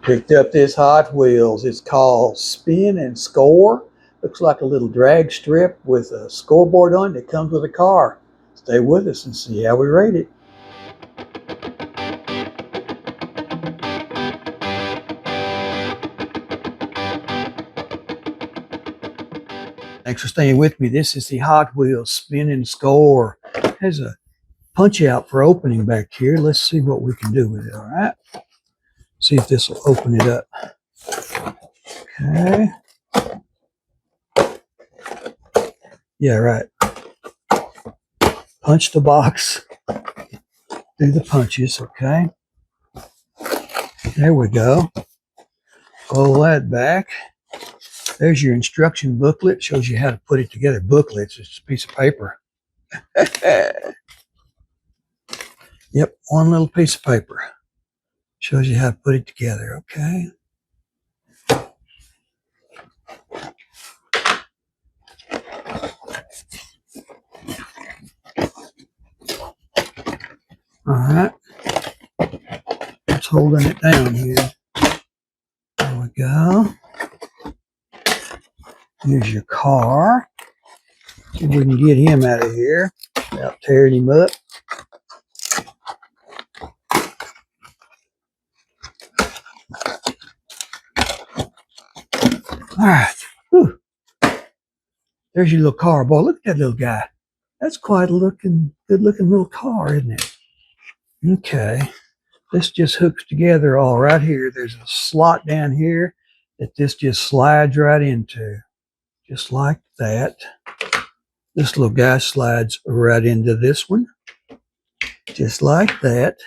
Picked up this Hot Wheels. It's called Spin and Score. Looks like a little drag strip with a scoreboard on it that comes with a car. Stay with us and see how we rate it. Thanks for staying with me. This is the Hot Wheels Spin and Score. There's a punch out for opening back here. Let's see what we can do with it, all right? See if this will open it up. Okay. Yeah, right. Punch the box. Do the punches, okay? There we go. Pull that back. There's your instruction booklet. Shows you how to put it together. Booklet, it's just a piece of paper. Yep, one little piece of paper. Shows you how to put it together, okay? All right. It's holding it down here. There we go. Here's your car. See if we can get him out of here without tearing him up. All right. Whew. There's your little car. Boy, look at that little guy. That's quite a good looking little car, isn't it? Okay. This just hooks together all right here. There's a slot down here that this just slides right into. Just like that. This little guy slides right into this one. Just like that.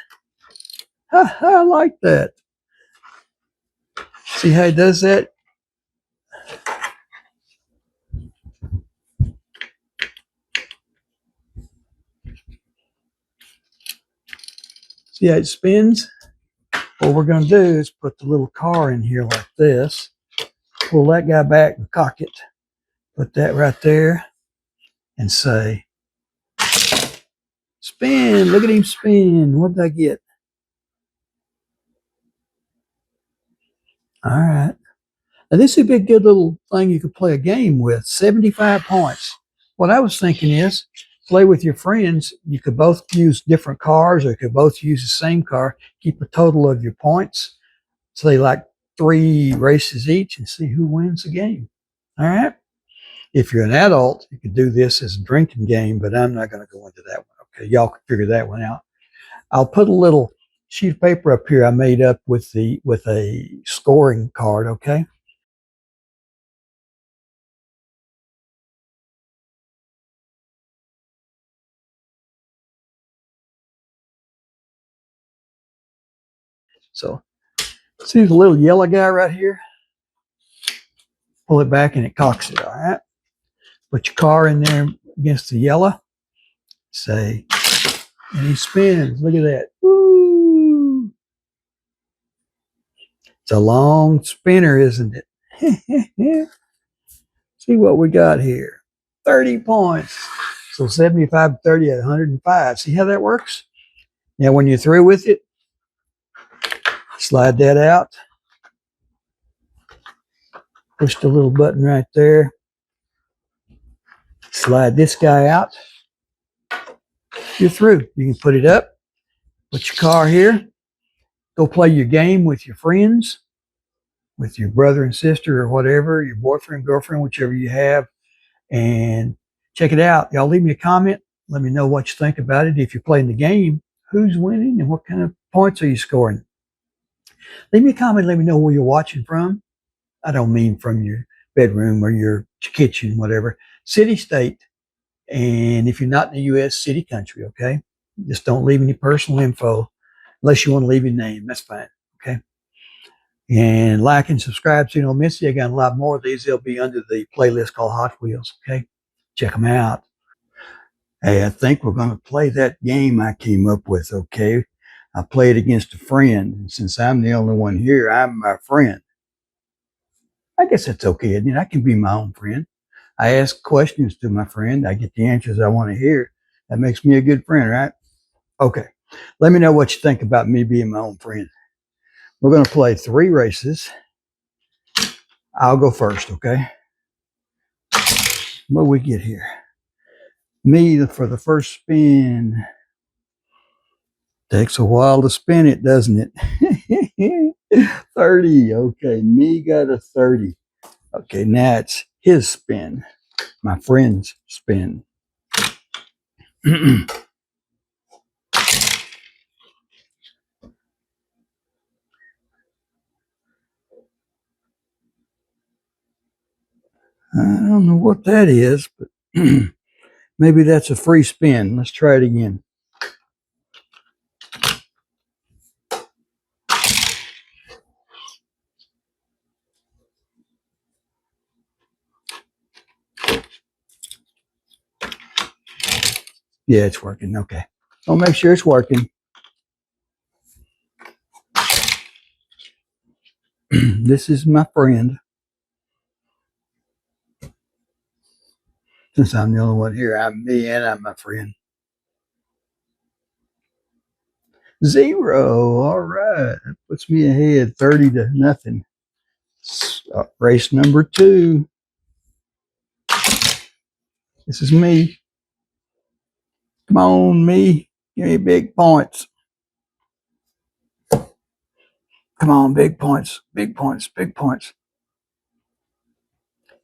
I like that. See how he does that? See how it spins? What we're going to do is put the little car in here like this. Pull that guy back and cock it. Put that right there and say, spin. Look at him spin. What did I get? All right. Now, this would be a good little thing you could play a game with. 75 points. What I was thinking is, play with your friends. You could both use different cars, or you could both use the same car. Keep a total of your points. Say like 3 races each and see who wins the game. All right. If you're an adult, you could do this as a drinking game, but I'm not going to go into that one. Okay. Y'all can figure that one out. I'll put a little sheet of paper up here I made up with a scoring card. Okay. So see the little yellow guy right here? Pull it back and it cocks it, all right? Put your car in there against the yellow. Say, and he spins. Look at that. Woo! It's a long spinner, isn't it? See what we got here. 30 points. So 75, 30 at 105. See how that works? Now, when you're through with it, slide that out. Push the little button right there. Slide this guy out. You're through. You can put it up. Put your car here. Go play your game with your friends, with your brother and sister or whatever, your boyfriend, girlfriend, whichever you have, and check it out. Y'all leave me a comment. Let me know what you think about it. If you're playing the game, who's winning and what kind of points are you scoring? Leave me a comment. Let me know where you're watching from. I don't mean from your bedroom or your kitchen, whatever. City, state, and if you're not in the U.S., city, country, okay? Just don't leave any personal info unless you want to leave your name. That's fine, okay? And like and subscribe so you don't miss it. I got a lot more of these. They'll be under the playlist called Hot Wheels, okay? Check them out. Hey, I think we're going to play that game I came up with, okay? I played against a friend. And since I'm the only one here, I'm my friend. I guess that's okay, isn't it? I can be my own friend. I ask questions to my friend. I get the answers I want to hear. That makes me a good friend, right? Okay. Let me know what you think about me being my own friend. We're going to play 3 races. I'll go first, okay? What do we get here? Me for the first spin. Takes a while to spin it, doesn't it? 30. Okay, me got a 30. Okay, now it's his spin. My friend's spin. I don't know what that is, but maybe that's a free spin. Let's try it again. Yeah, it's working. Okay. I'll make sure it's working. This is my friend. Since I'm the only one here, I'm me and I'm my friend. 0. All right. That puts me ahead 30-0. Race number 2. This is me. Come on, me. Give me big points. Come on, big points. Big points. Big points.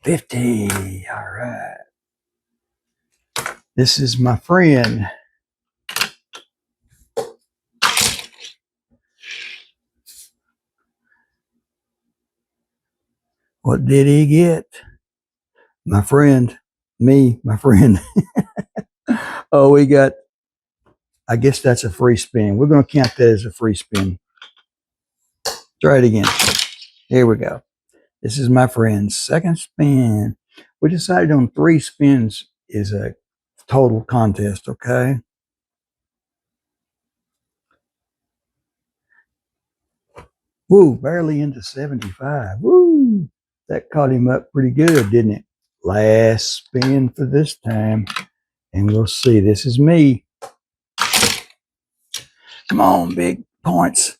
50. All right. This is my friend. What did he get? My friend. Me, my friend. Oh, we got, I guess that's a free spin. We're going to count that as a free spin. Try it again. Here we go. This is my friend's second spin. We decided on 3 spins is a total contest, okay? Woo, barely into 75. Woo, that caught him up pretty good, didn't it? Last spin for this time. And we'll see. This is me. Come on, big points.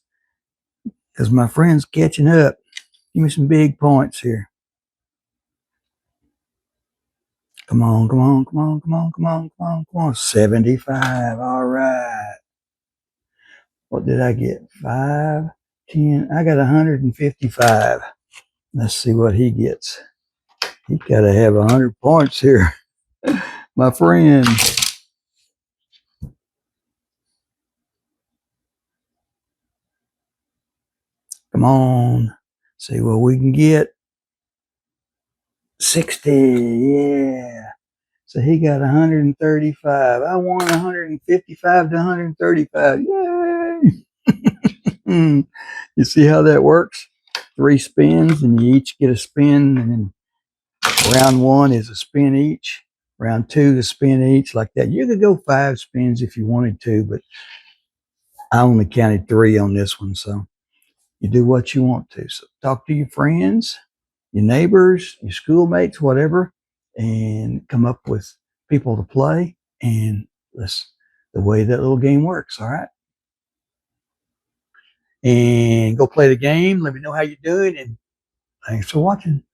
Because my friend's catching up. Give me some big points here. Come on, come on, come on, come on, come on, come on, come on. 75. All right. What did I get? 5, 10. I got 155. Let's see what he gets. He got to have 100 points here. My friend. Come on. See what we can get. 60. Yeah. So he got 135. I won 155 to 135. Yay. You see how that works? 3 spins and you each get a spin, and then round 1 is a spin each. Round 2 is a spin each, like that. You could go 5 spins if you wanted to, but I only counted 3 on this one. So you do what you want to. So talk to your friends, your neighbors, your schoolmates, whatever, and come up with people to play. And that's the way that little game works. All right. And go play the game. Let me know how you're doing. And thanks for watching.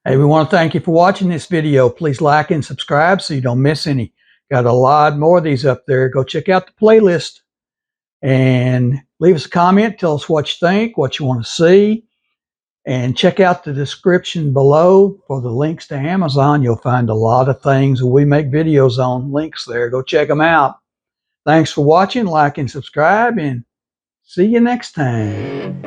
Hey, we want to thank you for watching this video. Please like and subscribe so you don't miss any. Got a lot more of these up there. Go check out the playlist and leave us a comment. Tell us what you think, what you want to see. And check out the description below for the links to Amazon. You'll find a lot of things we make videos on, links there. Go check them out. Thanks for watching. Like and subscribe, and see you next time.